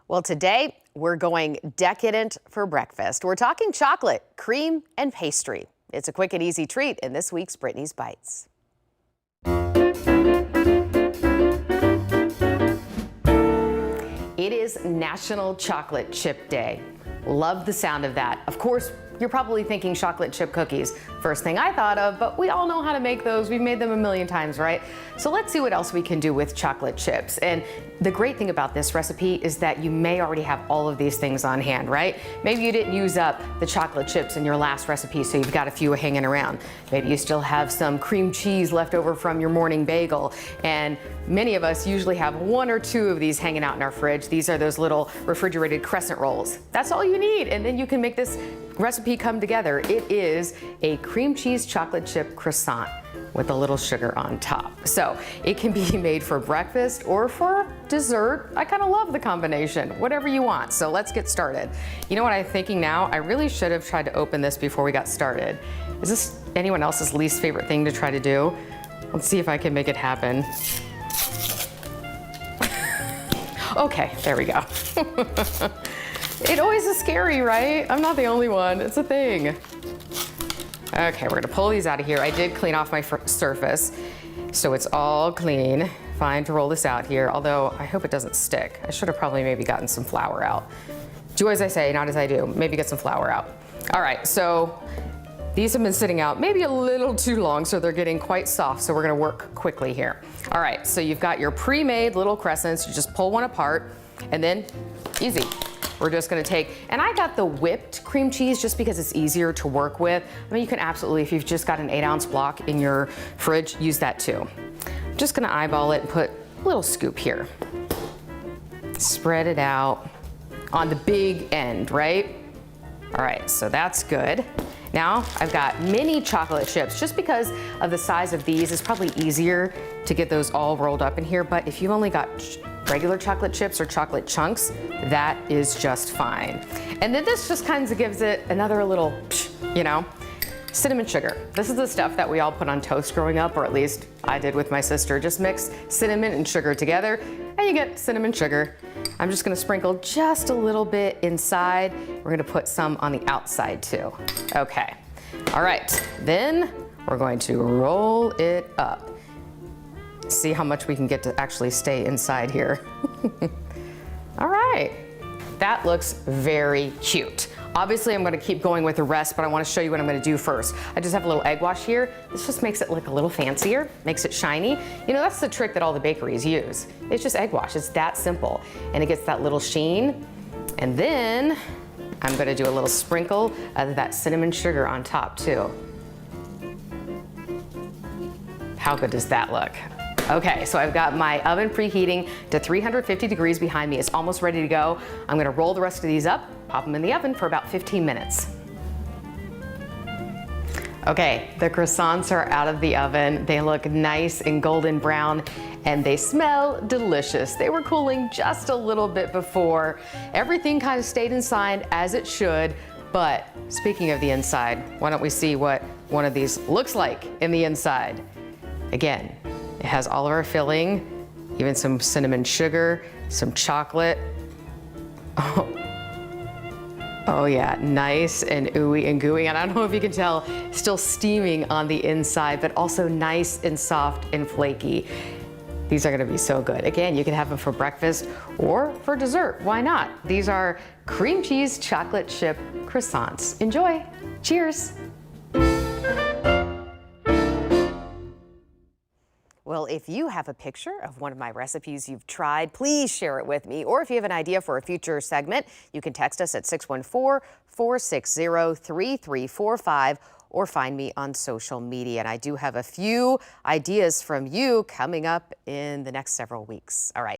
Well, today we're going decadent for breakfast. We're talking chocolate, cream, and pastry. It's a quick and easy treat in this week's Brittany's Bites. It is National Chocolate Chip Day. Love the sound of that. Of course, you're probably thinking chocolate chip cookies. First thing I thought of, but we all know how to make those. We've made them a million times, right? So let's see what else we can do with chocolate chips. And the great thing about this recipe is that you may already have all of these things on hand, right? Maybe you didn't use up the chocolate chips in your last recipe, so you've got a few hanging around. Maybe you still have some cream cheese left over from your morning bagel. And many of us usually have one or two of these hanging out in our fridge. These are those little refrigerated crescent rolls. That's all you need, and then you can make this recipe come together. It is a cream cheese chocolate chip croissant with a little sugar on top. So it can be made for breakfast or for dessert. I kind of love the combination, whatever you want. So let's get started. You know what I'm thinking now? I really should have tried to open this before we got started. Is this anyone else's least favorite thing to try to do? Let's see if I can make it happen. Okay, there we go. It always is scary, right? I'm not the only one, it's a thing. Okay, we're gonna pull these out of here. I did clean off my surface, so it's all clean. Fine to roll this out here, although I hope it doesn't stick. I should have probably maybe gotten some flour out. Do as I say, not as I do. Maybe get some flour out. All right, so these have been sitting out maybe a little too long, so they're getting quite soft, so we're gonna work quickly here. All right, so you've got your pre-made little crescents. You just pull one apart, and then easy. We're just gonna take, and I got the whipped cream cheese just because it's easier to work with. I mean, you can absolutely, if you've just got an 8-ounce block in your fridge, use that too. I'm just gonna eyeball it and put a little scoop here. Spread it out on the big end, right? All right, so that's good. Now I've got mini chocolate chips. Just because of the size of these, it's probably easier to get those all rolled up in here, but if you've only got regular chocolate chips or chocolate chunks, that is just fine. And then this just kind of gives it another little, you know, cinnamon sugar. This is the stuff that we all put on toast growing up, or at least I did with my sister. Just mix cinnamon and sugar together and you get cinnamon sugar. I'm just gonna sprinkle just a little bit inside. We're gonna put some on the outside too. Okay, all right, then we're going to roll it up. See how much we can get to actually stay inside here. All right, that looks very cute. Obviously, I'm gonna keep going with the rest, but I wanna show you what I'm gonna do first. I just have a little egg wash here. This just makes it look a little fancier, makes it shiny. You know, that's the trick that all the bakeries use. It's just egg wash, it's that simple. And it gets that little sheen. And then I'm gonna do a little sprinkle of that cinnamon sugar on top too. How good does that look? Okay, so I've got my oven preheating to 350 degrees behind me. It's almost ready to go. I'm gonna roll the rest of these up, pop them in the oven for about 15 minutes. Okay, the croissants are out of the oven. They look nice and golden brown, and they smell delicious. They were cooling just a little bit before. Everything kind of stayed inside as it should, but speaking of the inside, why don't we see what one of these looks like in the inside? Again, it has all of our filling, even some cinnamon sugar, some chocolate. Oh yeah, nice and ooey and gooey. And I don't know if you can tell, still steaming on the inside, but also nice and soft and flaky. These are gonna be so good. Again, you can have them for breakfast or for dessert. Why not? These are cream cheese chocolate chip croissants. Enjoy. Cheers. Well, if you have a picture of one of my recipes you've tried, please share it with me. Or if you have an idea for a future segment, you can text us at 614-460-3345 or find me on social media. And I do have a few ideas from you coming up in the next several weeks. All right.